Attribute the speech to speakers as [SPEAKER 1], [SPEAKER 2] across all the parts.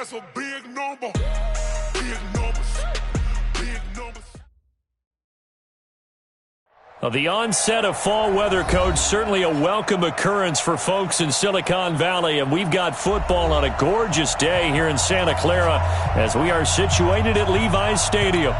[SPEAKER 1] That's a big number. Big numbers. Big numbers.
[SPEAKER 2] Well, the onset of fall weather, Coach, certainly a welcome occurrence for folks in Silicon Valley, and we've got football on a gorgeous day here in Santa Clara as we are situated at Levi's Stadium.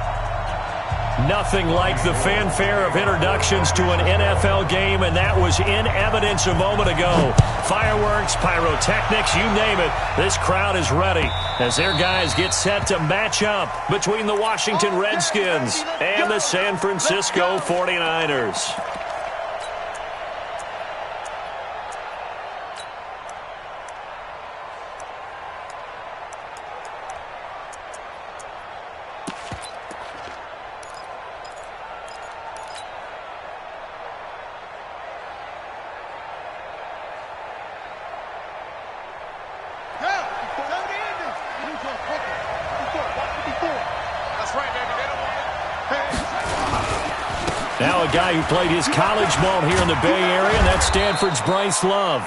[SPEAKER 2] Nothing like the fanfare of introductions to an NFL game, and that was in evidence a moment ago. Fireworks, pyrotechnics, you name it. This crowd is ready as their guys get set to match up between the Washington Redskins and the San Francisco 49ers. Now a guy who played his college ball here in the Bay Area, and that's Stanford's Bryce Love.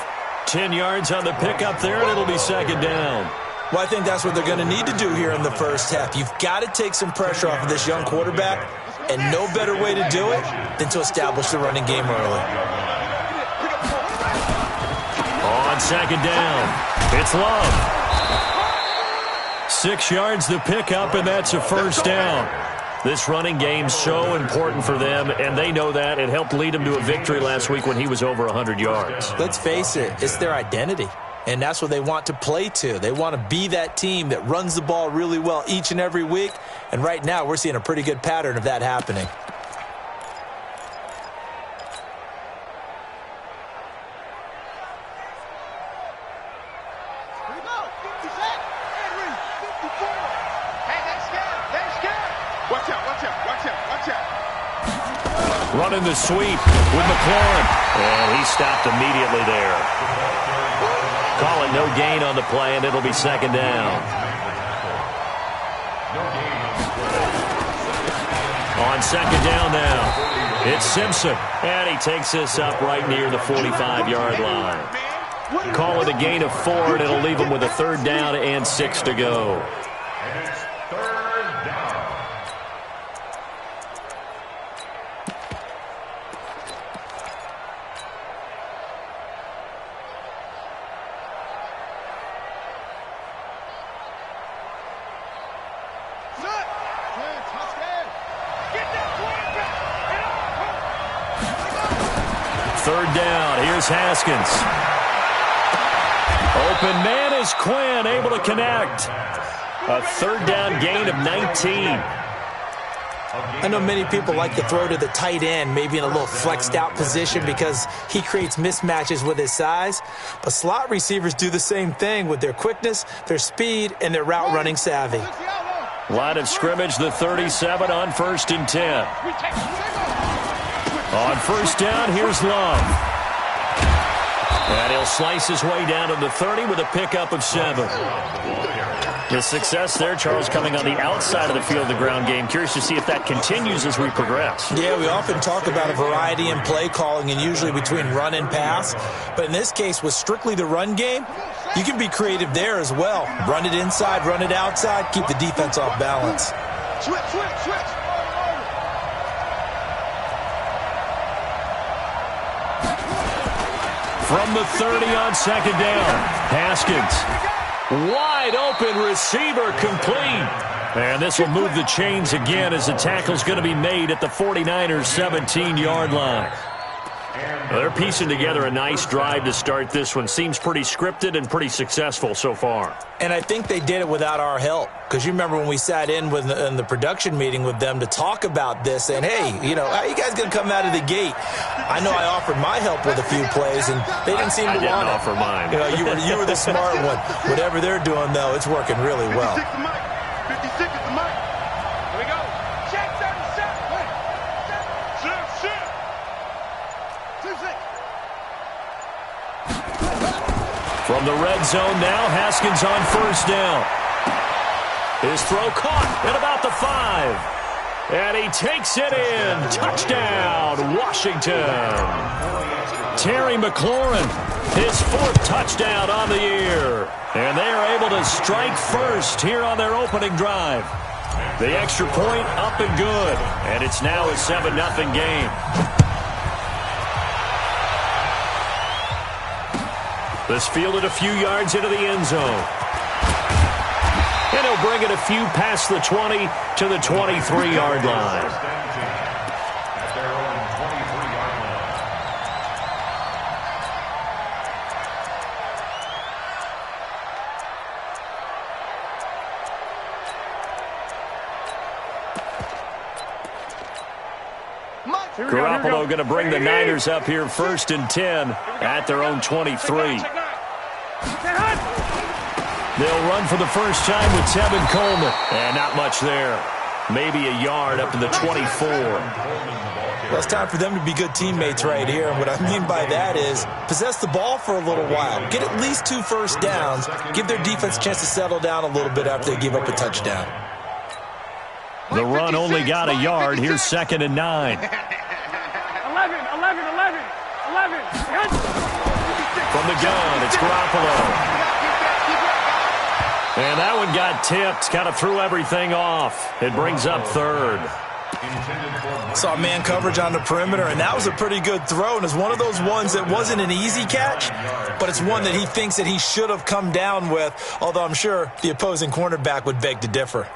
[SPEAKER 2] 10 yards on the pickup there, and it'll be second down.
[SPEAKER 3] Well, I think that's what they're going to need to do here in the first half. You've got to take some pressure off of this young quarterback, and no better way to do it than to establish the running game early.
[SPEAKER 2] On second down, it's Love. 6 yards the pickup, and that's a first down. This running game's so important for them, and they know that. It helped lead them to a victory last week when he was over 100 yards.
[SPEAKER 3] Let's face it, it's their identity, and that's what they want to play to. They want to be that team that runs the ball really well each and every week, and right now we're seeing a pretty good pattern of that happening.
[SPEAKER 2] Running the sweep with McLaurin, and he stopped immediately there. Call it no gain on the play, and it'll be second down. On second down now, it's Simpson, and he takes this up right near the 45-yard line. Call it a gain of 4, and it'll leave him with a third down and 6 to go. Third down, here's Haskins. Open man is Quinn, able to connect. A third down gain of 19.
[SPEAKER 3] I know many people like to throw to the tight end, maybe in a little flexed out position because he creates mismatches with his size. But slot receivers do the same thing with their quickness, their speed, and their route running savvy.
[SPEAKER 2] Line of scrimmage, the 37 on 1st and 10. On first down, here's Love. And he'll slice his way down to the 30 with a pickup of 7. The success there, Charles, coming on the outside of the field of the ground game. Curious to see if that continues as we progress.
[SPEAKER 3] Yeah, we often talk about a variety in play calling and usually between run and pass. But in this case, with strictly the run game, you can be creative there as well. Run it inside, run it outside, keep the defense off balance.
[SPEAKER 1] Switch.
[SPEAKER 2] From the 30 on second down, Haskins. Wide open receiver complete. And this will move the chains again as the tackle's going to be made at the 49ers' 17-yard line. Well, they're piecing together a nice drive to start this one. Seems pretty scripted and pretty successful so far.
[SPEAKER 3] And I think they did it without our help. Because you remember when we sat in the production meeting with them to talk about this, and hey, how are you guys going to come out of the gate? I know I offered my help with a few plays, and they didn't seem to want it.
[SPEAKER 2] I didn't offer mine.
[SPEAKER 3] You were the smart one. Whatever they're doing, though, it's working really well.
[SPEAKER 1] 56 is the mic. Here we go. Check 37. Shoot. 2-6.
[SPEAKER 2] From the red zone now, Haskins on first down. His throw caught at about the 5. And he takes it in. Touchdown, Washington. Terry McLaurin, his 4th touchdown on the year. And they are able to strike first here on their opening drive. The extra point up and good. And it's now a 7-0 game. This fielded a few yards into the end zone. And he'll bring it a few past the 20 to the 23-yard line. Garoppolo going to bring the Niners up here 1st and 10 at their own 23. They'll run for the first time with Tevin Coleman. And not much there. Maybe a yard up to the 24.
[SPEAKER 3] Well, it's time for them to be good teammates right here. And what I mean by that is possess the ball for a little while. Get at least 2 first downs. Give their defense a chance to settle down a little bit after they give up a touchdown.
[SPEAKER 2] The run only got a yard. Here's 2nd and 9.
[SPEAKER 4] 11.
[SPEAKER 2] From the gun, it's Garoppolo. And that one got tipped. Kind of threw everything off. It brings up 3rd.
[SPEAKER 3] Saw man coverage on the perimeter, and that was a pretty good throw. And it's one of those ones that wasn't an easy catch, but it's one that he thinks that he should have come down with, although I'm sure the opposing cornerback would beg to differ.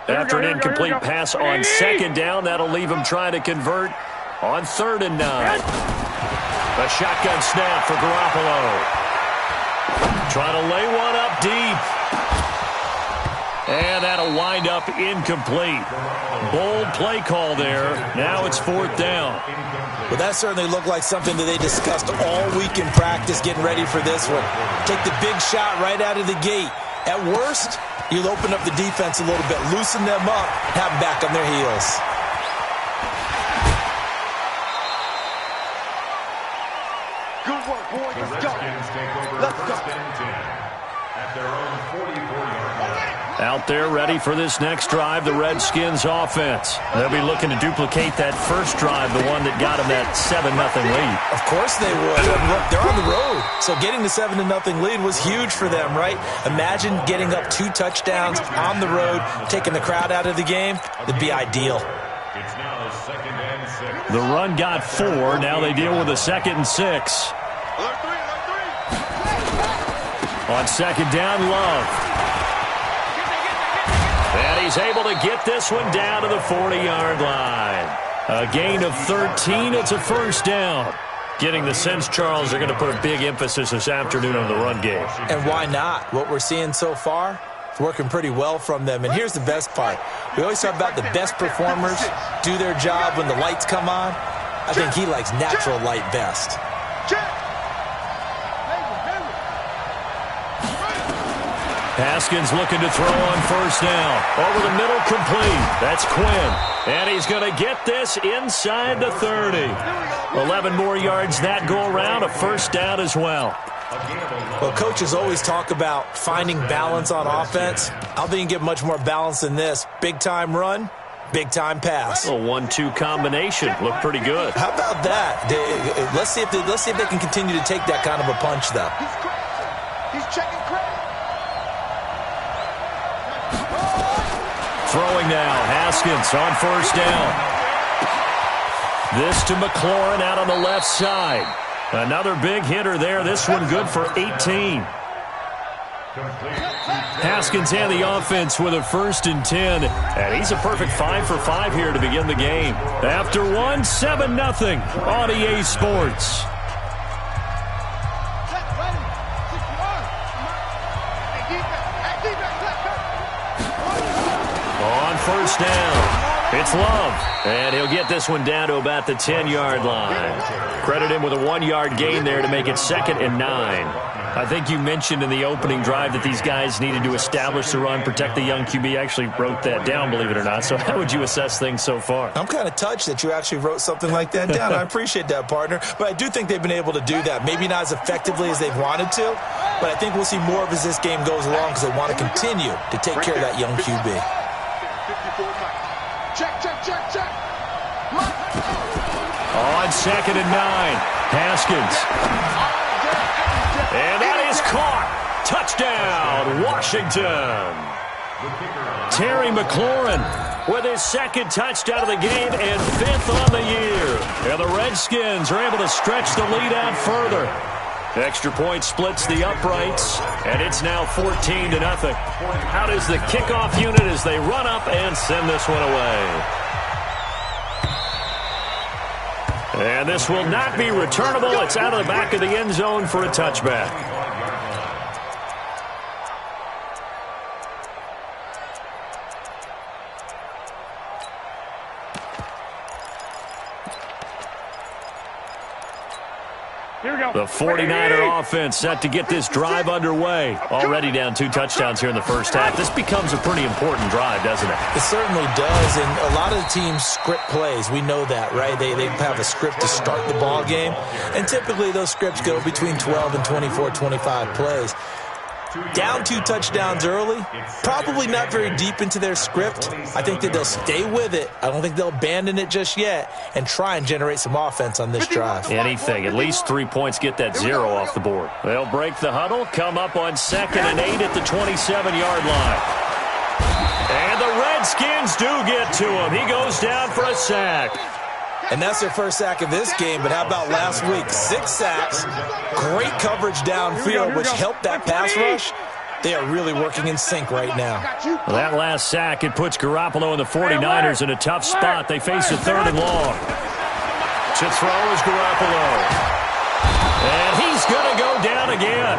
[SPEAKER 2] After an incomplete pass on 2nd down, that'll leave him trying to convert on 3rd and 9. A shotgun snap for Garoppolo. Trying to lay one up deep. And that'll wind up incomplete. Bold play call there. Now it's 4th down.
[SPEAKER 3] Well, that certainly looked like something that they discussed all week in practice getting ready for this one. Take the big shot right out of the gate. At worst, you'll open up the defense a little bit, loosen them up, have them back on their heels.
[SPEAKER 1] Good work, boys. Let's go. Let's go. At their own 44-yard line.
[SPEAKER 2] Out there ready for this next drive, the Redskins offense. They'll be looking to duplicate that first drive, the one that got them that 7-0 lead.
[SPEAKER 3] Of course they would. Look, they're on the road, so getting the 7-0 lead was huge for them, right? Imagine getting up 2 touchdowns on the road, taking the crowd out of the game. It'd be ideal.
[SPEAKER 1] It's now 2nd and 6.
[SPEAKER 2] The run got 4. Now they deal with a 2nd and 6. On 2nd down, Love. And he's able to get this one down to the 40-yard line. A gain of 13. It's a 1st down. Getting the sense, Charles, they're going to put a big emphasis this afternoon on the run game.
[SPEAKER 3] And why not? What we're seeing so far is working pretty well from them. And here's the best part. We always talk about the best performers do their job when the lights come on. I think he likes natural light best.
[SPEAKER 2] Haskins looking to throw on 1st down. Over the middle, complete. That's Quinn. And he's going to get this inside the 30. 11 more yards that go around, a 1st down as well.
[SPEAKER 3] Well, coaches always talk about finding balance on offense. I don't think you can get much more balance than this. Big-time run, big-time pass.
[SPEAKER 2] A 1-2 combination. Looked pretty good.
[SPEAKER 3] How about that? Let's see if they can continue to take that kind of a punch, though.
[SPEAKER 1] He's checking credit.
[SPEAKER 2] Throwing now, Haskins on 1st down. This to McLaurin out on the left side. Another big hitter there. This one good for 18. Haskins and the offense with a 1st and 10. And he's a perfect 5 for 5 here to begin the game. After one, 7-0 on EA Sports. On 1st down, it's Love. And he'll get this one down to about the 10-yard line. Credit him with a 1-yard gain there to make it 2nd and 9. I think you mentioned in the opening drive that these guys needed to establish the run, protect the young QB. I actually wrote that down, believe it or not. So how would you assess things so far?
[SPEAKER 3] I'm kind of touched that you actually wrote something like that down. I appreciate that, partner. But I do think they've been able to do that. Maybe not as effectively as they've wanted to, but I think we'll see more of as this game goes along because they want to continue to take care of that young QB.
[SPEAKER 1] Check.
[SPEAKER 2] On 2nd and 9, Haskins. And that is caught. Touchdown, Washington. Terry McLaurin with his 2nd touchdown of the game and 5th on the year. And the Redskins are able to stretch the lead out further. Extra point splits the uprights, and it's now 14-0. How does the kickoff unit as they run up and send this one away? And this will not be returnable. It's out of the back of the end zone for a touchback. The 49er offense set to get this drive underway. Already down 2 touchdowns here in the first half. This becomes a pretty important drive, doesn't it?
[SPEAKER 3] It certainly does, and a lot of the teams script plays. We know that, right? They have a script to start the ball game, and typically those scripts go between 12 and 24, 25 plays. Down 2 touchdowns early, probably not very deep into their script. I think that they'll stay with it. I don't think they'll abandon it just yet and try and generate some offense on this drive.
[SPEAKER 2] Anything. At least 3 points get that 0 off the board. They'll break the huddle, come up on 2nd and 8 at the 27-yard line. And the Redskins do get to him. He goes down for a sack.
[SPEAKER 3] And that's their first sack of this game, but how about last week? 6 sacks, great coverage downfield, which helped that pass rush. They are really working in sync right now.
[SPEAKER 2] Well, that last sack, it puts Garoppolo and the 49ers in a tough spot. They face a 3rd and long. To throw is Garoppolo. And he's going to go down again.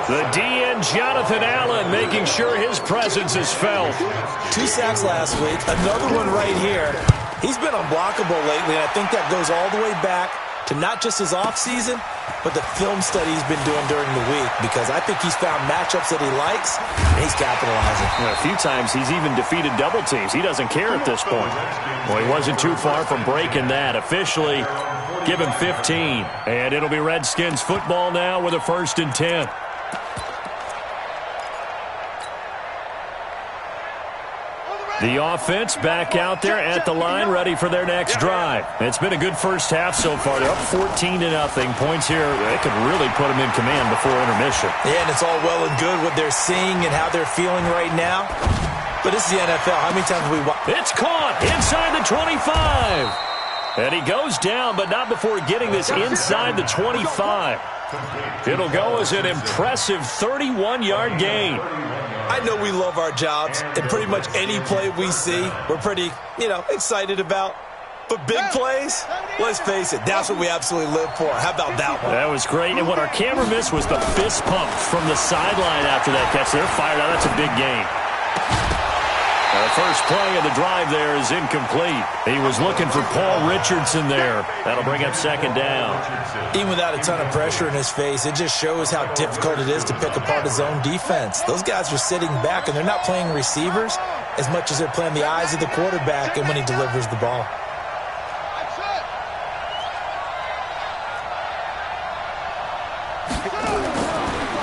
[SPEAKER 2] The DN, Jonathan Allen, making sure his presence is felt.
[SPEAKER 3] 2 sacks last week, another one right here. He's been unblockable lately, and I think that goes all the way back to not just his offseason, but the film study he's been doing during the week, because I think he's found matchups that he likes, and he's capitalizing.
[SPEAKER 2] Well, a few times he's even defeated double teams. He doesn't care at this point. Well, he wasn't too far from breaking that. Officially, give him 15. And it'll be Redskins football now with a 1st and 10. The offense back out there at the line, ready for their next drive. It's been a good first half so far. They're up 14-0. Points here, they could really put them in command before intermission.
[SPEAKER 3] Yeah, and it's all well and good what they're seeing and how they're feeling right now. But this is the NFL. How many times have we watched?
[SPEAKER 2] It's caught inside the 25. And he goes down, but not before getting this inside the 25. It'll go as an impressive 31-yard gain.
[SPEAKER 3] I know we love our jobs, and pretty much any play we see, we're pretty, excited about. But big plays, let's face it, that's what we absolutely live for. How about that one?
[SPEAKER 2] That was great, and what our camera missed was the fist pump from the sideline after that catch. They're fired out. That's a big gain. The first play of the drive there is incomplete. He was looking for Paul Richardson there. That'll bring up 2nd down.
[SPEAKER 3] Even without a ton of pressure in his face, it just shows how difficult it is to pick apart his own defense. Those guys are sitting back, and they're not playing receivers as much as they're playing the eyes of the quarterback and when he delivers the ball.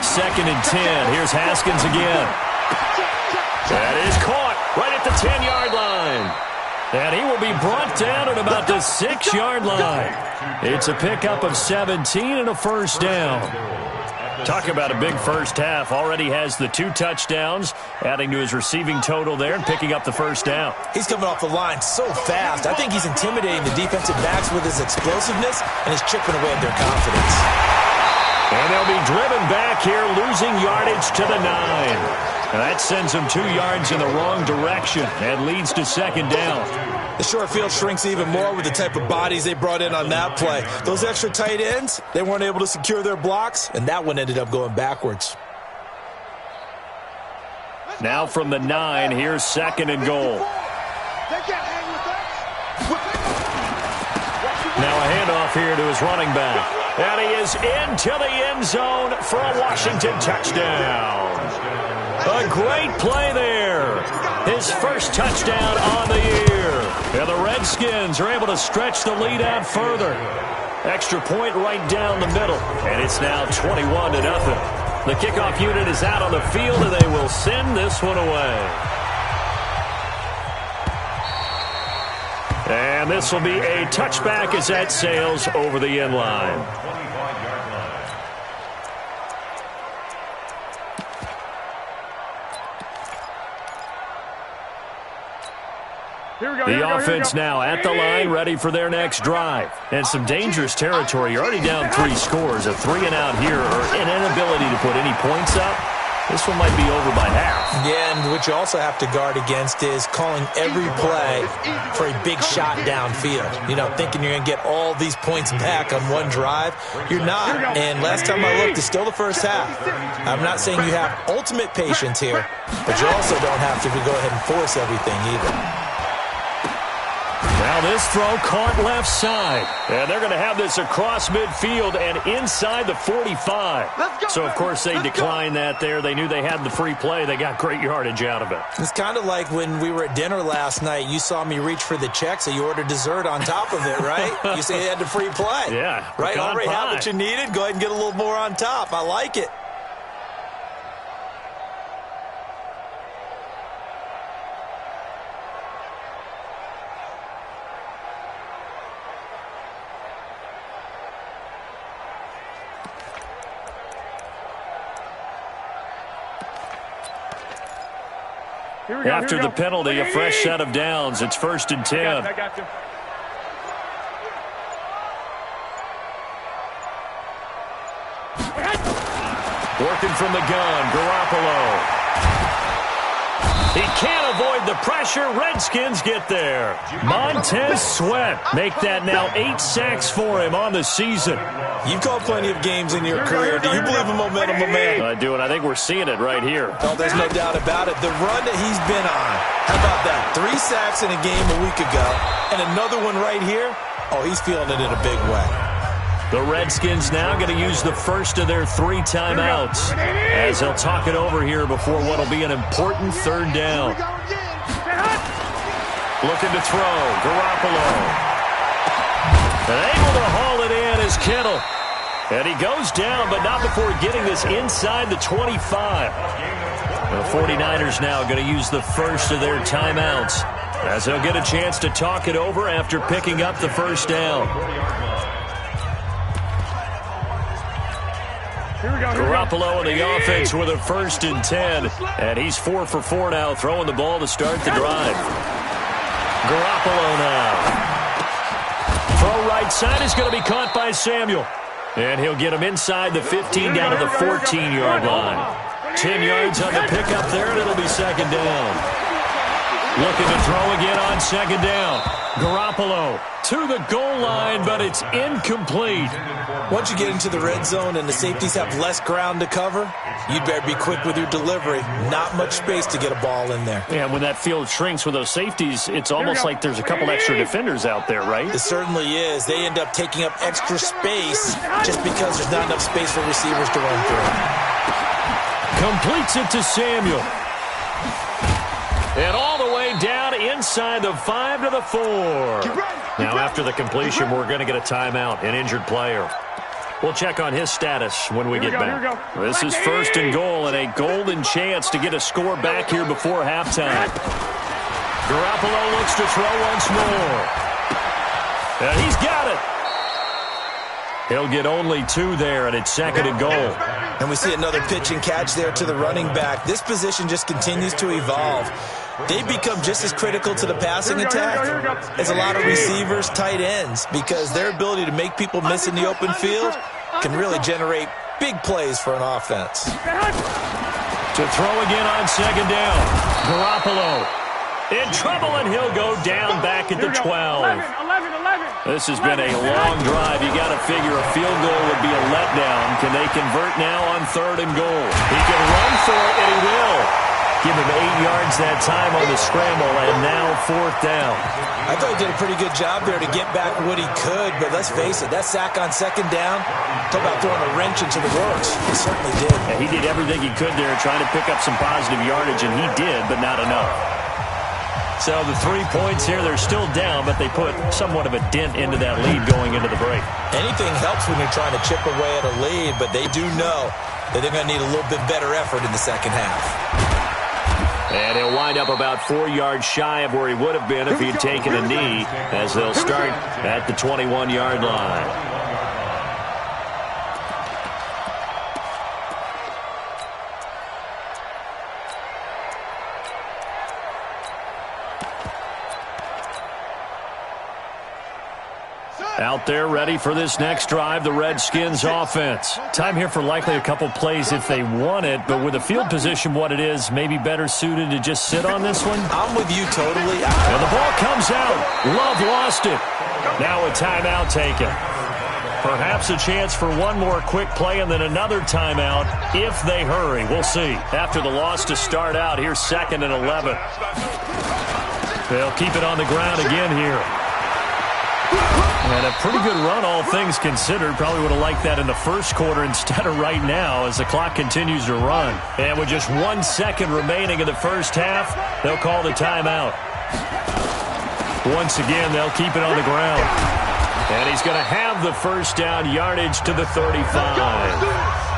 [SPEAKER 2] Second and 10. Here's Haskins again. That is caught right at the 10-yard line. And he will be brought down at about the 6-yard line. It's a pickup of 17 and a 1st down. Talk about a big first half. Already has the 2 touchdowns, adding to his receiving total there and picking up the 1st down.
[SPEAKER 3] He's coming off the line so fast. I think he's intimidating the defensive backs with his explosiveness, and he's chipping away at their confidence.
[SPEAKER 2] And they'll be driven back here, losing yardage to the 9. And that sends them 2 yards in the wrong direction and leads to 2nd down.
[SPEAKER 3] The short field shrinks even more with the type of bodies they brought in on that play. Those extra tight ends, they weren't able to secure their blocks, and that one ended up going backwards.
[SPEAKER 2] Now from the 9, here's 2nd and goal. Now a handoff here to his running back. And he is into the end zone for a Washington touchdown. A great play there. His first touchdown on the year. And the Redskins are able to stretch the lead out further. Extra point right down the middle. And it's now 21-0. The kickoff unit is out on the field, and they will send this one away. And this will be a touchback as that sails over the end line. The offense now at the line, ready for their next drive. And some dangerous territory. You're already down 3 scores. A 3 and out here, or an inability to put any points up. This one might be over by half.
[SPEAKER 3] Yeah, and what you also have to guard against is calling every play for a big shot downfield. You know, thinking you're going to get all these points back on one drive. You're not. And last time I looked, it's still the first half. I'm not saying you have ultimate patience here, but you also don't have to go ahead and force everything either.
[SPEAKER 2] Now this throw caught left side. And they're going to have this across midfield and inside the 45. So, of course, they declined that there. They knew they had the free play. They got great yardage out of it.
[SPEAKER 3] It's kind of like when we were at dinner last night. You saw me reach for the check, so you ordered dessert on top of it, right? You say you had the free play.
[SPEAKER 2] Yeah.
[SPEAKER 3] Right? Already had what you needed. Go ahead and get a little more on top. I like it.
[SPEAKER 2] After the penalty, a fresh set of downs. It's 1st and 10.
[SPEAKER 4] I got you.
[SPEAKER 2] Working from the gun, Garoppolo. He can't avoid the pressure. Redskins get there. Montez Sweat make that now 8 sacks for him on the season.
[SPEAKER 3] You've called plenty of games in your career. Do you believe in momentum, my man?
[SPEAKER 2] I do, and I think we're seeing it right here.
[SPEAKER 3] Oh, there's no doubt about it. The run that he's been on. How about that? 3 sacks in a game a week ago, and another one right here. Oh, he's feeling it in a big way.
[SPEAKER 2] The Redskins now going to use the first of their 3 timeouts as they'll talk it over here before what will be an important 3rd down. Looking to throw, Garoppolo. And able to haul it in is Kittle. And he goes down, but not before getting this inside the 25. The 49ers now going to use the first of their timeouts as they'll get a chance to talk it over after picking up the 1st down. Garoppolo in the offense with a 1st and 10. And he's 4 for 4 now, throwing the ball to start the drive. Garoppolo now. Throw right side is going to be caught by Samuel. And he'll get him inside the 15 down to the 14-yard line. 10 yards on the pickup there, and it'll be 2nd down. Looking to throw again on 2nd down. Garoppolo to the goal line, but it's incomplete.
[SPEAKER 3] Once you get into the red zone and the safeties have less ground to cover, you'd better be quick with your delivery. Not much space to get a ball in there.
[SPEAKER 2] Yeah, when that field shrinks with those safeties, it's almost like there's a couple extra defenders out there, right?
[SPEAKER 3] It certainly is. They end up taking up extra space just because there's not enough space for receivers to run through.
[SPEAKER 2] Completes it to Samuel. And all the way down inside the 5 to the 4. Now after the completion, we're going to get a timeout, an injured player. We'll check on his status when we get back. This is 1st and goal and a golden chance to get a score back here before halftime. Garoppolo looks to throw once more. And he's got it. He'll get only 2 there, and it's 2nd and goal.
[SPEAKER 3] And we see another pitch and catch there to the running back. This position just continues to evolve. They become just as critical to the passing attack as a lot of receivers, tight ends, because their ability to make people miss in the open field can really generate big plays for an offense.
[SPEAKER 2] To throw again on 2nd down. Garoppolo in trouble, and he'll go down back at the 12. This has been a long drive. You got to figure a field goal would be a letdown. Can they convert now on 3rd and goal? He can run for it, and he will. Give him 8 yards that time on the scramble, and now 4th down.
[SPEAKER 3] I thought he did a pretty good job there to get back what he could, but let's face it, that sack on 2nd down, talk about throwing a wrench into the works. He certainly did.
[SPEAKER 2] Yeah, he did everything he could there, trying to pick up some positive yardage, and he did, but not enough. So the 3 points here, they're still down, but they put somewhat of a dent into that lead going into the break.
[SPEAKER 3] Anything helps when you're trying to chip away at a lead, but they do know that they're going to need a little bit better effort in the second half.
[SPEAKER 2] And he'll wind up about 4 yards shy of where he would have been if he had taken a knee, as they'll start at the 21-yard line. Out there ready for this next drive, the Redskins offense. Time here for likely a couple plays if they want it, but with the field position what it is, maybe better suited to just sit on this one?
[SPEAKER 3] I'm with you totally.
[SPEAKER 2] And the ball comes out. Love lost it. Now a timeout taken. Perhaps a chance for one more quick play and then another timeout if they hurry. We'll see. After the loss to start out, here's 2nd and 11. They'll keep it on the ground again here. And a pretty good run, all things considered. Probably would have liked that in the first quarter instead of right now as the clock continues to run. And with just 1 second remaining in the first half, they'll call the timeout. Once again, they'll keep it on the ground. And he's going to have the first down, yardage to the 35.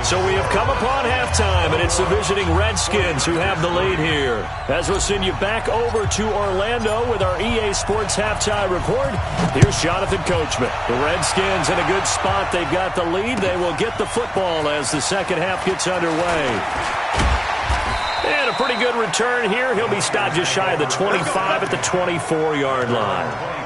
[SPEAKER 2] So we have come upon halftime, and it's the visiting Redskins who have the lead here. As we'll send you back over to Orlando with our EA Sports Halftime Report, here's Jonathan Coachman. The Redskins in a good spot. They've got the lead. They will get the football as the second half gets underway. And a pretty good return here. He'll be stopped just shy of the 25 at the 24-yard line.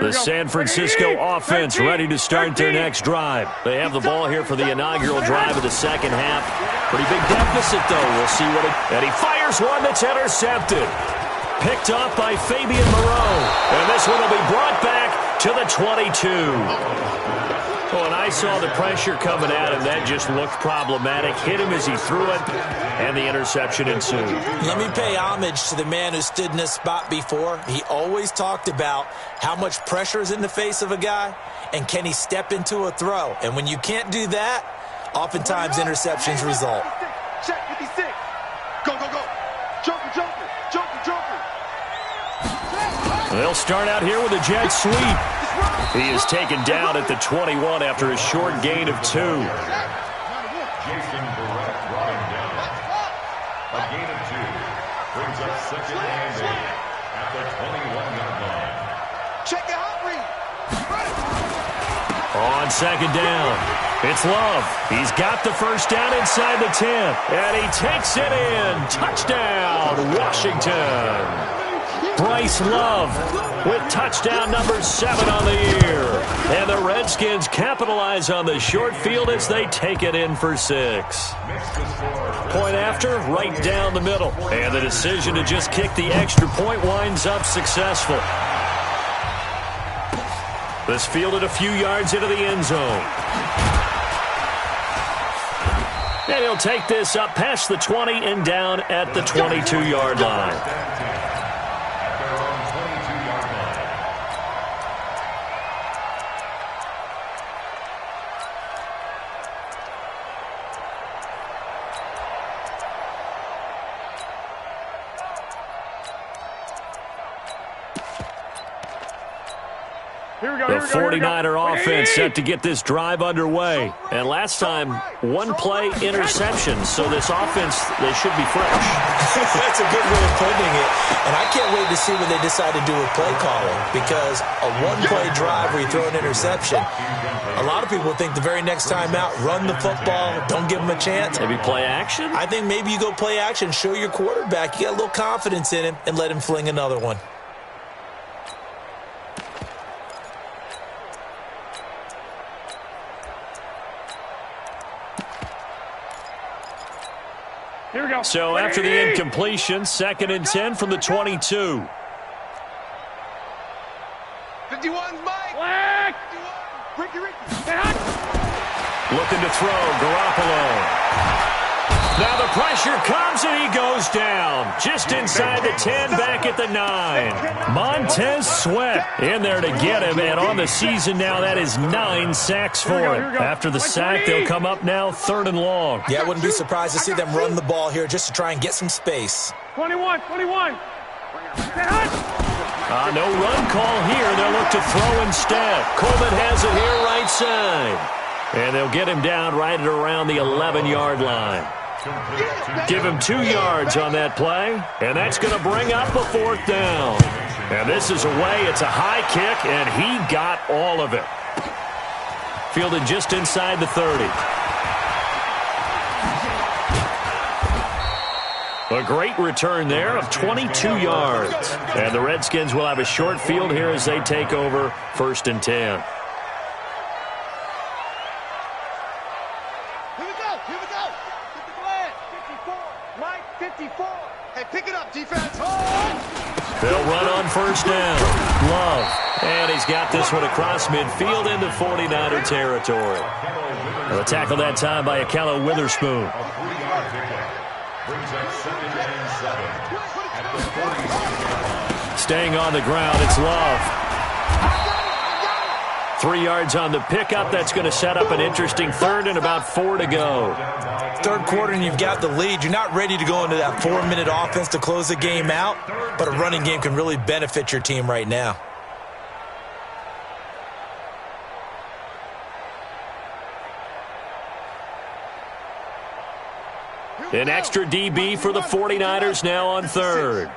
[SPEAKER 2] The San Francisco offense ready to start their next drive. They have the ball here for the inaugural drive of the second half. Pretty big deficit, though. We'll see what it... And he fires one that's intercepted. Picked up by Fabian Moreau. And this one will be brought back to the 22. When I saw the pressure coming at him, that just looked problematic. Hit him as he threw it, and the interception ensued.
[SPEAKER 3] Let me pay homage to the man who stood in this spot before. He always talked about how much pressure is in the face of a guy, and can he step into a throw. And when you can't do that, oftentimes interceptions result.
[SPEAKER 1] Check 56. Go, go, go. Joker, joker, joker, joker.
[SPEAKER 2] They'll start out here with a jet sweep. He is taken down at the 21 after a short gain of 2.
[SPEAKER 1] Jason Barrett brought him down. A gain of 2 brings up 2nd and 8 at the 21-yard line. Check it out, read.
[SPEAKER 2] On 2nd down, it's Love. He's got the first down inside the 10, and he takes it in. Touchdown, Washington. Bryce Love with touchdown number 7 on the year. And the Redskins capitalize on the short field as they take it in for 6. Point after, right down the middle. And the decision to just kick the extra point winds up successful. This fielded a few yards into the end zone. And he'll take this up past the 20 and down at the 22-yard line. The 49er offense set to get this drive underway. And last time, one play interception. So this offense, they should be fresh.
[SPEAKER 3] That's a good way of putting it. And I can't wait to see what they decide to do with play calling. Because a one-play drive where you throw an interception, a lot of people think the very next time out, run the football, don't give them a chance.
[SPEAKER 2] Maybe play action?
[SPEAKER 3] I think maybe you go play action, show your quarterback you got a little confidence in him, and let him fling another one.
[SPEAKER 4] Here we go.
[SPEAKER 2] So after the incompletion, 2nd and 10 from the 22.
[SPEAKER 1] 51's Mike.
[SPEAKER 4] Black.
[SPEAKER 1] 51. Ricky.
[SPEAKER 2] Looking to throw, Garoppolo. Now the pressure comes and he goes down. Just inside the 10, back at the 9. Montez Sweat in there to get him, and on the season now, that is 9 sacks for him. After the sack, they'll come up now 3rd and long.
[SPEAKER 3] Yeah, I wouldn't be surprised to see them run the ball here just to try and get some space.
[SPEAKER 4] 21.
[SPEAKER 2] No run call here. They'll look to throw instead. Coleman has it here right side. And they'll get him down right at around the 11-yard line. Give him 2 yards on that play, and that's going to bring up a 4th down. And this is away. It's a high kick, and he got all of it. Fielded just inside the 30. A great return there of 22 yards. And the Redskins will have a short field here as they take over 1st and 10.
[SPEAKER 4] Here we go. Get the flag. 54. Mike, 54. Hey, pick it up, defense.
[SPEAKER 2] They'll run on 1st down. Love. And he's got this one across midfield into 49er territory. The tackle that time by Akello Witherspoon. Staying on the ground, it's Love. 3 yards on the pickup. That's going to set up an interesting 3rd and about 4 to go.
[SPEAKER 3] 3rd quarter and you've got the lead. You're not ready to go into that 4-minute offense to close the game out, but a running game can really benefit your team right now.
[SPEAKER 2] An extra DB for the 49ers now on 3rd.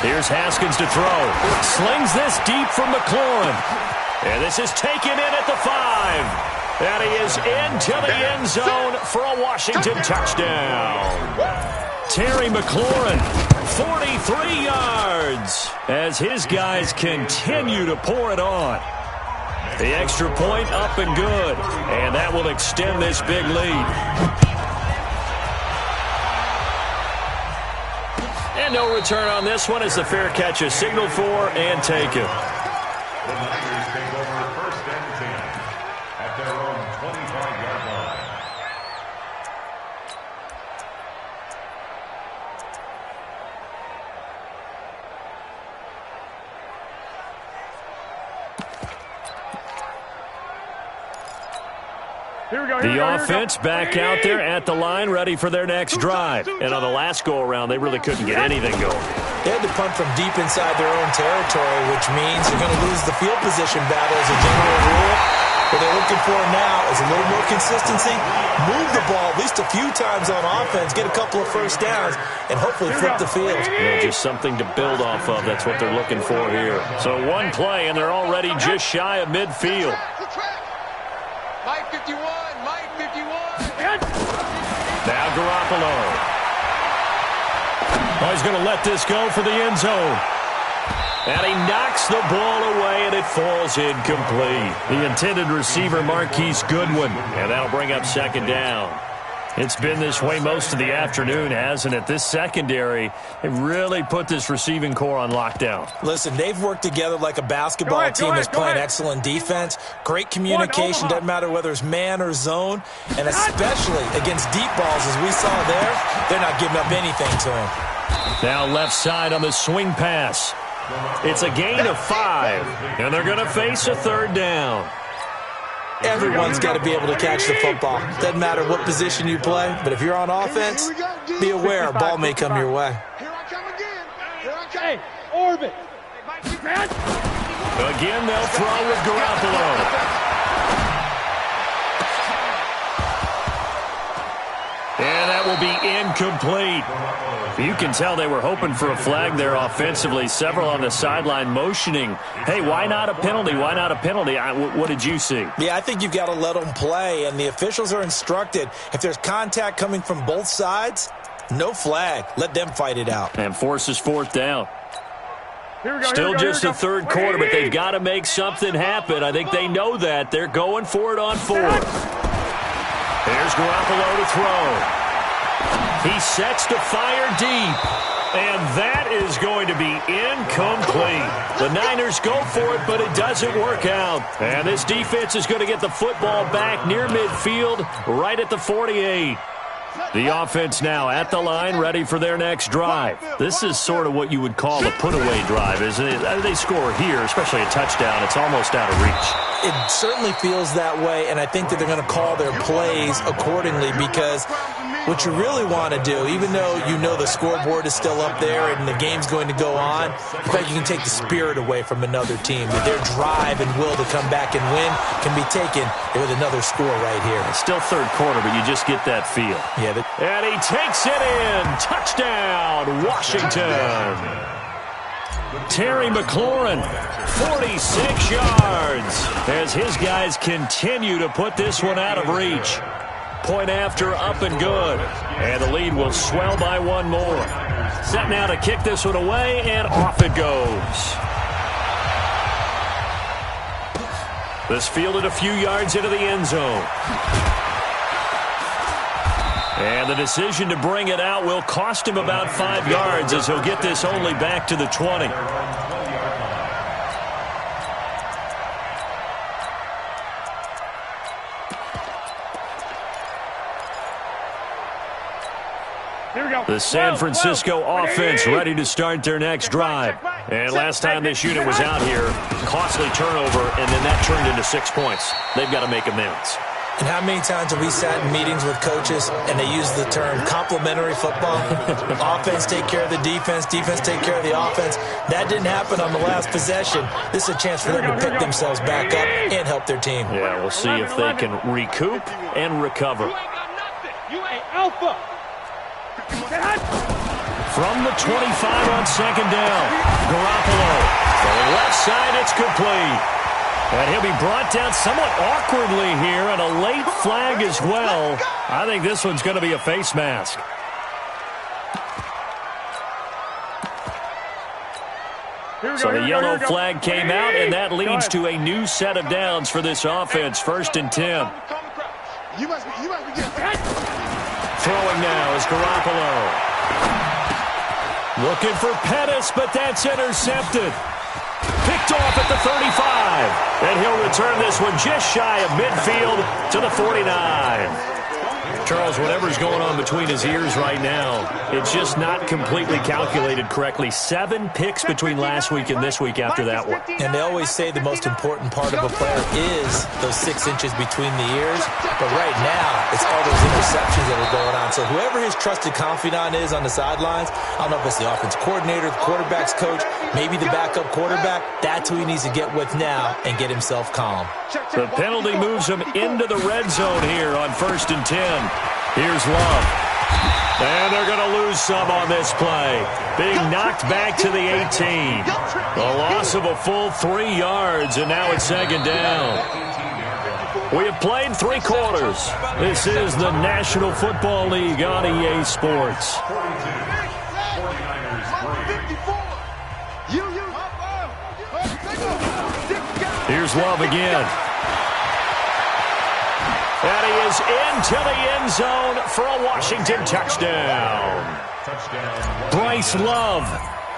[SPEAKER 2] Here's Haskins to throw. Slings this deep from McLaurin. And this is taken in at the 5. And he is into the end zone for a Washington touchdown. Terry McLaurin, 43 yards, as his guys continue to pour it on. The extra point up and good, and that will extend this big lead. And no return on this one as the fair catch is signaled for and taken.
[SPEAKER 1] The Niners take over 1st and 10 at their own 25-yard line.
[SPEAKER 2] The offense back out there at the line, ready for their next drive. And on the last go-around, they really couldn't get anything going.
[SPEAKER 3] They had to punt from deep inside their own territory, which means you're going to lose the field position battle as a general rule. What they're looking for now is a little more consistency, move the ball at least a few times on offense, get a couple of 1st downs, and hopefully flip the field.
[SPEAKER 2] Yeah, just something to build off of. That's what they're looking for here. So one play, and they're already just shy of midfield.
[SPEAKER 4] Mike 51.
[SPEAKER 2] Now Garoppolo. Oh, he's going to let this go for the end zone. And he knocks the ball away, and it falls incomplete. The intended receiver, Marquise Goodwin. And that'll bring up 2nd down. It's been this way most of the afternoon, hasn't it? This secondary, they really put this receiving core on lockdown.
[SPEAKER 3] Listen, they've worked together like a basketball team that's playing excellent defense. Great communication, doesn't matter whether it's man or zone. And especially against deep balls, as we saw there, they're not giving up anything to him.
[SPEAKER 2] Now left side on the swing pass. It's a gain of 5, and they're going to face a 3rd down.
[SPEAKER 3] Everyone's got to be able to catch the football. Doesn't matter what position you play, but if you're on offense, be aware a ball may come your way.
[SPEAKER 4] Here I come again. Hey, orbit.
[SPEAKER 2] Again, they'll throw with Garoppolo. And that will be incomplete. You can tell they were hoping for a flag there offensively. Several on the sideline motioning, hey, why not a penalty? Why not a penalty? What did you see?
[SPEAKER 3] Yeah, I think you've got to let them play, and the officials are instructed. If there's contact coming from both sides, no flag. Let them fight it out.
[SPEAKER 2] And forces 4th down.
[SPEAKER 4] Still
[SPEAKER 2] just the 3rd quarter, but they've got to make something happen. I think they know that. They're going for it on 4th. Here's Garoppolo to throw. He sets to fire deep. And that is going to be incomplete. The Niners go for it, but it doesn't work out. And this defense is going to get the football back near midfield, right at the 48. The offense now at the line, ready for their next drive. This is sort of what you would call a put-away drive, isn't it? They score here, especially a touchdown. It's almost out of reach.
[SPEAKER 3] It certainly feels that way, and I think that they're going to call their plays accordingly because what you really want to do, even though you know the scoreboard is still up there and the game's going to go on, in fact, you can take the spirit away from another team. That their drive and will to come back and win can be taken with another score right here.
[SPEAKER 2] It's still third quarter, but you just get that feel.
[SPEAKER 3] Yeah,
[SPEAKER 2] and he takes it in. Touchdown, Washington. Terry McLaurin, 46 yards, as his guys continue to put this one out of reach. Point after, up and good. And the lead will swell by one more. Set now to kick this one away, and off it goes. This fielded a few yards into the end zone. And the decision to bring it out will cost him about 5 yards as he'll get this only back to the 20. The San Francisco offense ready to start their next drive. And last time this unit was out here, costly turnover, and then that turned into 6 points. They've got to make amends.
[SPEAKER 3] And how many times have we sat in meetings with coaches and they use the term complementary football? Offense take care of the defense, defense take care of the offense. That didn't happen on the last possession. This is a chance for them to pick themselves back up and help their team.
[SPEAKER 2] Yeah, we'll see if they can recoup and recover.
[SPEAKER 4] You ain't got nothing. You ain't alpha.
[SPEAKER 2] From the 25 on second down, Garoppolo. To the left side, it's complete. And he'll be brought down somewhat awkwardly here, and a late flag as well. I think this one's going to be a face mask. So the yellow flag came out, and that leads to a new set of downs for this offense. 1st and 10.
[SPEAKER 4] You must be getting...
[SPEAKER 2] Throwing now is Garoppolo. Looking for Pettis, but that's intercepted. Picked off at the 35. And he'll return this one just shy of midfield to the 49. Charles, whatever's going on between his ears right now, it's just not completely calculated correctly. 7 picks between last week and this week after that one.
[SPEAKER 3] And they always say the most important part of a player is those 6 inches between the ears. But right now, it's all those interceptions that are going on. So whoever his trusted confidant is on the sidelines, I don't know if it's the offense coordinator, the quarterback's coach, maybe the backup quarterback, that's who he needs to get with now and get himself calm.
[SPEAKER 2] The penalty moves him into the red zone here on 1st and 10. Here's Love. And they're going to lose some on this play. Being knocked back to the 18. A loss of a full 3 yards, and now it's 2nd down. We have played 3 quarters. This is the National Football League on EA Sports. Here's Love again. And he is into the end zone for a Washington touchdown. Bryce Love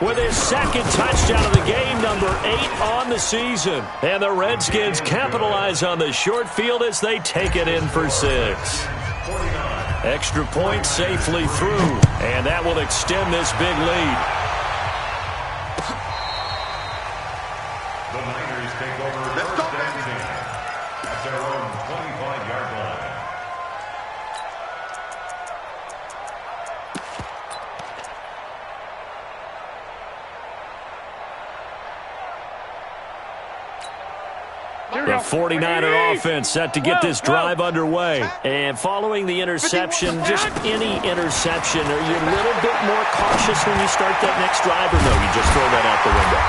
[SPEAKER 2] with his 2nd touchdown of the game, number 8 on the season. And the Redskins capitalize on the short field as they take it in for 6. Extra point safely through, and that will extend this big lead.
[SPEAKER 1] The Niners take over 1st and 10 at their own 25-yard line.
[SPEAKER 2] The 49er offense set to get this drive underway. And following the interception, just any interception, are you a little bit more cautious when you start that next drive, or no, you just throw that out the window?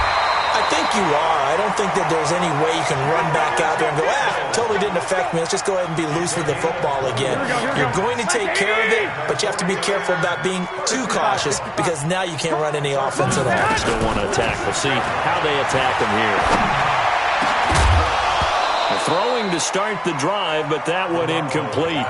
[SPEAKER 3] I think you are. I don't think that there's any way you can run back out there and go, totally didn't affect me. Let's just go ahead and be loose with the football again. You're going to take care of it, but you have to be careful about being too cautious because now you can't run any offense at all.
[SPEAKER 2] Still want to attack. We'll see how they attack them here. Throwing to start the drive, but that one incomplete.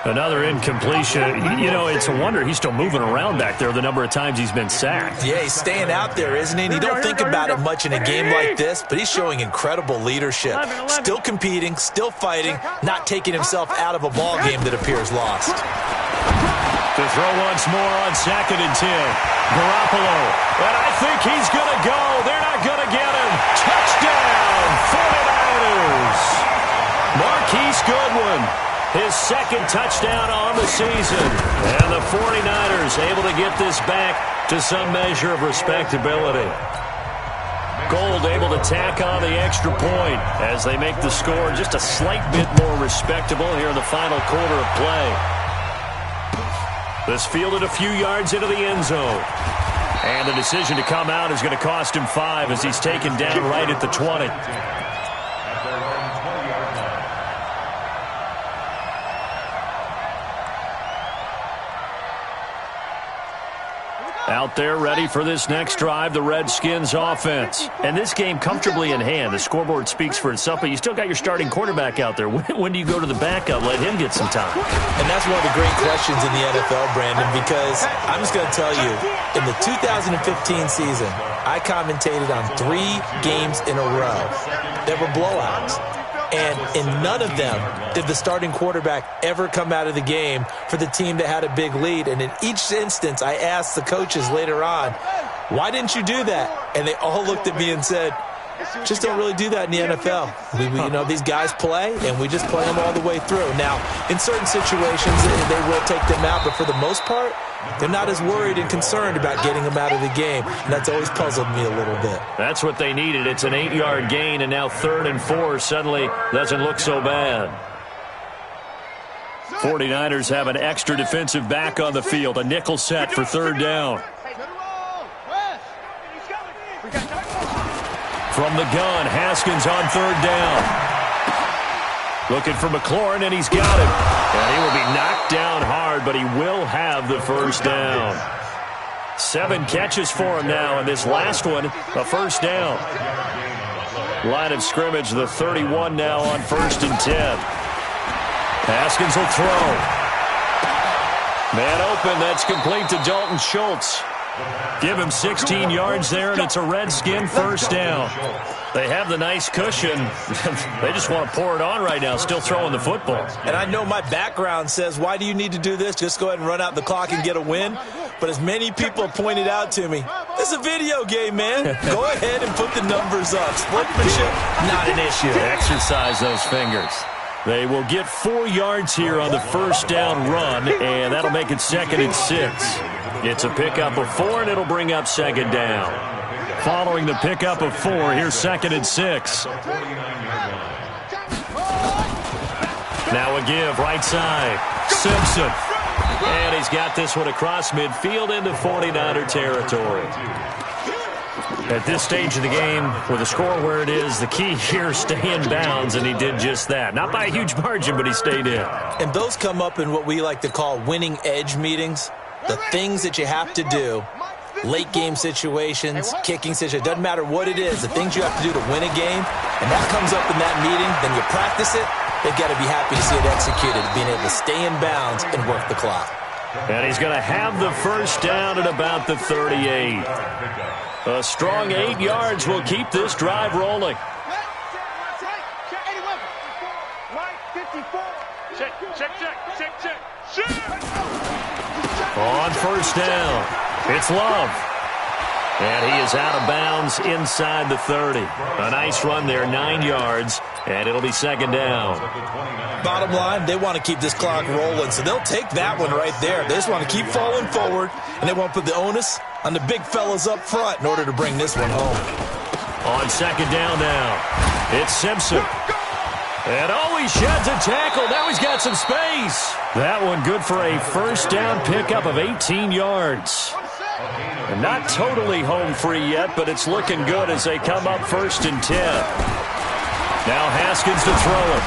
[SPEAKER 2] Another incompletion. You know, it's a wonder he's still moving around back there the number of times he's been sacked.
[SPEAKER 3] Yeah, he's staying out there, isn't he? And you don't think about it much in a game like this, but he's showing incredible leadership. Still competing, still fighting, not taking himself out of a ball game that appears lost.
[SPEAKER 2] To throw once more on 2nd and 10. Garoppolo. And I think he's going to go. They're not going to get him. Touchdown, 49ers. Marquise Goodwin, his 2nd touchdown on the season. And the 49ers able to get this back to some measure of respectability. Gold able to tack on the extra point as they make the score just a slight bit more respectable here in the final quarter of play. This fielded a few yards into the end zone. And the decision to come out is going to cost him 5 as he's taken down right at the 20. Out there ready for this next drive, the Redskins offense. And this game comfortably in hand. The scoreboard speaks for itself, but you still got your starting quarterback out there. When do you go to the backup? Let him get some time.
[SPEAKER 3] And that's one of the great questions in the NFL, Brandon, because I'm just going to tell you, in the 2015 season, I commentated on 3 games in a row that were blowouts. And in none of them did the starting quarterback ever come out of the game for the team that had a big lead. And in each instance, I asked the coaches later on, why didn't you do that? And they all looked at me and said, just don't really do that in the NFL. You know, these guys play, and we just play them all the way through. Now, in certain situations, they will take them out, but for the most part, they're not as worried and concerned about getting them out of the game, and that's always puzzled me a little bit.
[SPEAKER 2] That's what they needed. It's an 8-yard gain, and now 3rd and 4 suddenly doesn't look so bad. 49ers have an extra defensive back on the field, a nickel set for 3rd down. From the gun, Haskins on 3rd down. Looking for McLaurin, and he's got him. And he will be knocked down hard, but he will have the 1st down. 7 catches for him now, and this last one, a 1st down. Line of scrimmage, the 31 now on 1st and 10. Haskins will throw. Man open, that's complete to Dalton Schultz. Give him 16 yards there, and it's a Redskin 1st down. They have the nice cushion. They just want to pour it on right now, still throwing the football.
[SPEAKER 3] And I know my background says, why do you need to do this? Just go ahead and run out the clock and get a win. But as many people have pointed out to me, this is a video game, man. Go ahead and put the numbers up. Sportsmanship, not an issue.
[SPEAKER 2] Exercise those fingers. They will get 4 yards here on the 1st down run, and that'll make it 2nd and 6. It's a pickup of 4, and it'll bring up 2nd down. Following the pickup of 4, here's 2nd and 6. Now a give, right side. Simpson. And he's got this one across midfield into 49er territory. At this stage of the game, with the score where it is, the key here, stay in bounds, and he did just that. Not by a huge margin, but he stayed in.
[SPEAKER 3] And those come up in what we like to call winning edge meetings. The things that you have to do, late game situations, kicking situations, doesn't matter what it is, the things you have to do to win a game, and that comes up in that meeting, then you practice it, they've got to be happy to see it executed, being able to stay in bounds and work the clock.
[SPEAKER 2] And he's going to have the 1st down at about the 38. A strong 8 yards will keep this drive rolling. On 1st down, it's Love. And he is out of bounds inside the 30. A nice run there, 9 yards, and it'll be 2nd down.
[SPEAKER 3] Bottom line, they want to keep this clock rolling, so they'll take that one right there. They just want to keep falling forward, and they want to put the onus on the big fellas up front in order to bring this one home.
[SPEAKER 2] On 2nd down now, it's Simpson. And he sheds a tackle. Now he's got some space. That one good for a 1st down pickup of 18 yards. And not totally home free yet, but it's looking good as they come up 1st and 10. Now Haskins to throw it.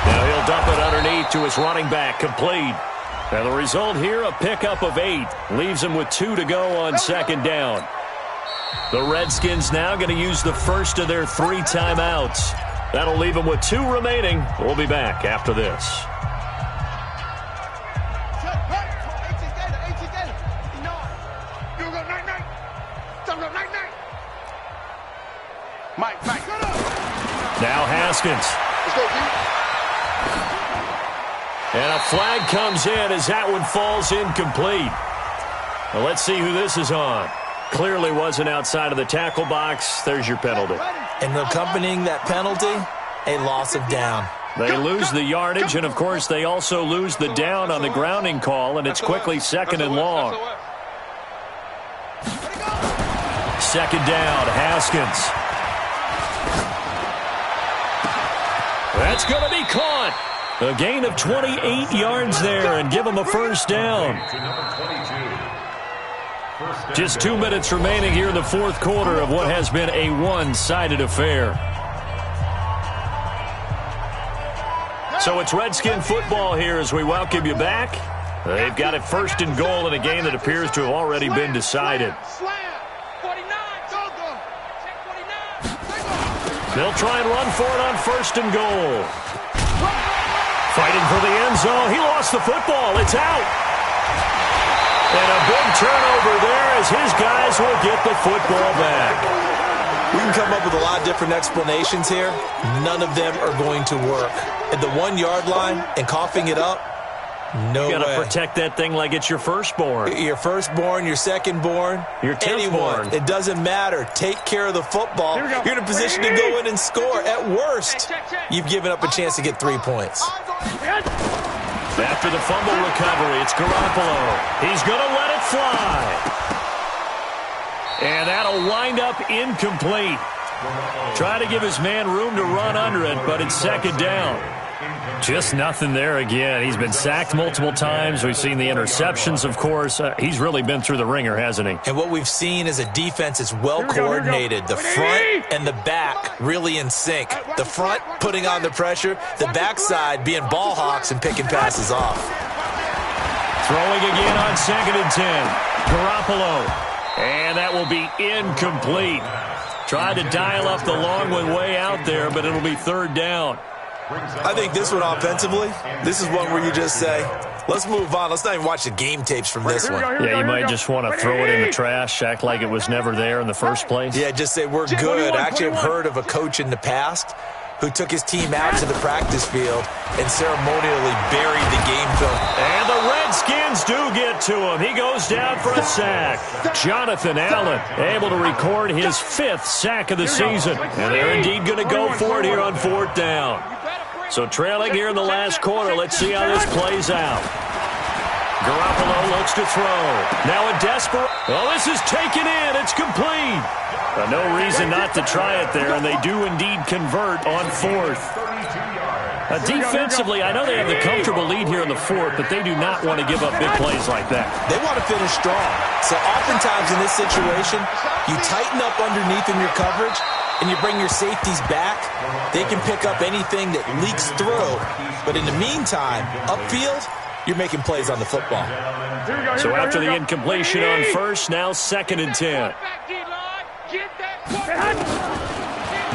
[SPEAKER 2] Now he'll dump it underneath to his running back, complete. And the result here, a pickup of 8. Leaves him with 2 to go on 2nd down. The Redskins now going to use the first of their 3 timeouts. That'll leave them with 2 remaining. We'll be back after this. Haskins. And a flag comes in as that one falls incomplete. Well, let's see who this is on. Clearly wasn't outside of the tackle box. There's your penalty.
[SPEAKER 3] And accompanying that penalty, a loss of down.
[SPEAKER 2] They lose the yardage, and, of course, they also lose the down on the grounding call, and it's quickly 2nd and long. 2nd down, Haskins. That's going to be caught. A gain of 28 yards there and give them a first down. Just 2 minutes remaining here in the fourth quarter of what has been a one-sided affair. So it's Redskin football here as we welcome you back. They've got it 1st and goal in a game that appears to have already been decided. They'll try and run for it on 1st and goal. Fighting for the end zone. He lost the football. It's out. And a big turnover there as his guys will get the football back.
[SPEAKER 3] We can come up with a lot of different explanations here. None of them are going to work. At the 1-yard line and coughing it up, no way.
[SPEAKER 2] You got to protect that thing like it's your firstborn.
[SPEAKER 3] Your firstborn, your secondborn,
[SPEAKER 2] your 10th
[SPEAKER 3] anyone.
[SPEAKER 2] born.
[SPEAKER 3] It doesn't matter. Take care of the football. You're in a position to go in and score. At worst, you've given up a chance to get 3 points.
[SPEAKER 2] After the fumble recovery, it's Garoppolo. He's going to let it fly. And that'll wind up incomplete. Try to give his man room to run under it, but it's 2nd down. Just nothing there again. He's been sacked multiple times. We've seen the interceptions, of course. He's really been through the ringer, hasn't he?
[SPEAKER 3] And what we've seen is a defense that's well coordinated. The front and the back really in sync. The front putting on the pressure. The backside being ball hawks and picking passes off.
[SPEAKER 2] Throwing again on 2nd and 10. Garoppolo. And that will be incomplete. Tried to dial up the long one way out there, but it'll be 3rd down.
[SPEAKER 3] I think this one offensively, this is one where you just say, let's move on. Let's not even watch the game tapes from this one.
[SPEAKER 2] Yeah, you might just want to throw it in the trash, act like it was never there in the first place.
[SPEAKER 3] Yeah, just say we're good. Actually, I've heard of a coach in the past who took his team out to the practice field and ceremonially buried the game film.
[SPEAKER 2] And the Redskins do get to him. He goes down for a sack. Jonathan Allen able to record his 5th sack of the season. And they're indeed going to go for it here on 4th down. So trailing here in the last quarter, let's see how this plays out. Garoppolo looks to throw. Now a desperate. Oh, this is taken in. It's complete. No reason not to try it there, and they do indeed convert on 4th. Defensively, I know they have the comfortable lead here in the 4th, but they do not want to give up big plays like that.
[SPEAKER 3] They want to finish strong. So oftentimes in this situation, you tighten up underneath in your coverage, and you bring your safeties back. They can pick up anything that leaks through. But in the meantime, upfield, you're making plays on the football.
[SPEAKER 2] So after the incompletion on 1st, now 2nd and 10.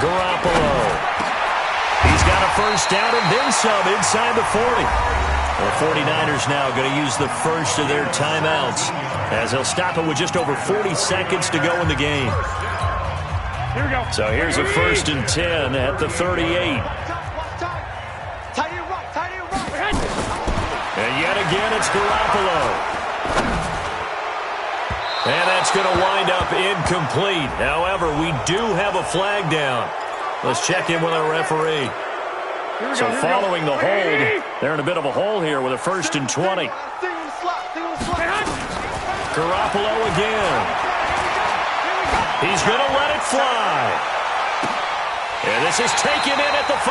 [SPEAKER 2] Garoppolo. He's got a first down and then some inside the 40. The 49ers now going to use the first of their timeouts as they'll stop it with just over 40 seconds to go in the game. So here's a 1st and 10 at the 38. And yet again, it's Garoppolo. And that's going to wind up incomplete. However, we do have a flag down. Let's check in with our referee. So following the hold, they're in a bit of a hole here with a 1st and 20. Garoppolo again. He's going to let it fly. And this is taken in at the 5.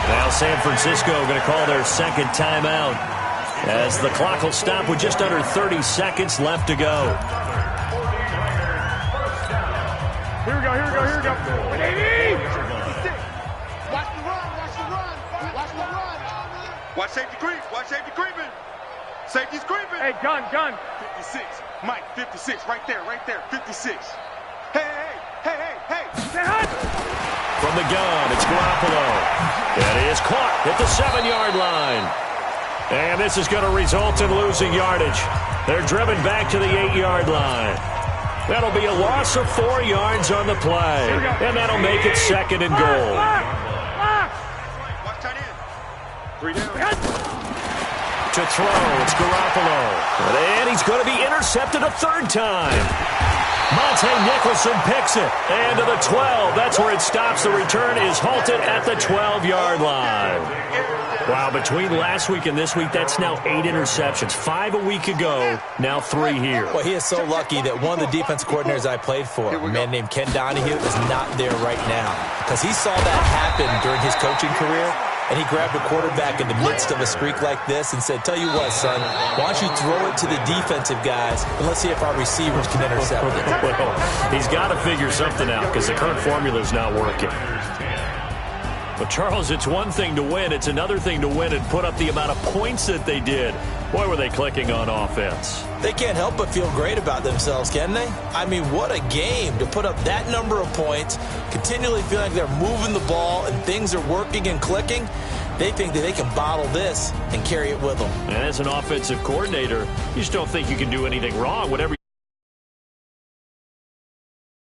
[SPEAKER 2] Now San Francisco going to call their 2nd timeout as the clock will stop with just under 30 seconds left to go.
[SPEAKER 4] Here we go. Watch the run. Watch safety creep. Watch safety creeping. Safety's creeping. Hey, gun. 56. Mike, 56. Right there. 56. Hey.
[SPEAKER 2] From the gun, it's Garoppolo. And he is caught at the 7-yard line. And this is going to result in losing yardage. They're driven back to the 8-yard line. That'll be a loss of 4 yards on the play. And that'll make it 2nd and goal.
[SPEAKER 4] Watch tight end. 3 down.
[SPEAKER 2] To throw, it's Garoppolo. And he's going to be intercepted a 3rd time. Monte Nicholson picks it. And to the 12. That's where it stops. The return is halted at the 12-yard line. Wow, between last week and this week, that's now 8 interceptions. 5 a week ago, now 3 here.
[SPEAKER 3] Well, he is so lucky that one of the defense coordinators I played for, a man named Ken Donahue, is not there right now. Because he saw that happen during his coaching career, and he grabbed a quarterback in the midst of a streak like this and said, tell you what, son, why don't you throw it to the defensive guys, and let's see if our receivers can intercept it.
[SPEAKER 2] Well, he's got to figure something out because the current formula is not working. But, Charles, it's one thing to win. It's another thing to win and put up the amount of points that they did. Boy, were they clicking on offense.
[SPEAKER 3] They can't help but feel great about themselves, can they? I mean, what a game to put up that number of points, continually feeling like they're moving the ball and things are working and clicking. They think that they can bottle this and carry it with them.
[SPEAKER 2] And as an offensive coordinator, you just don't think you can do anything wrong. Whatever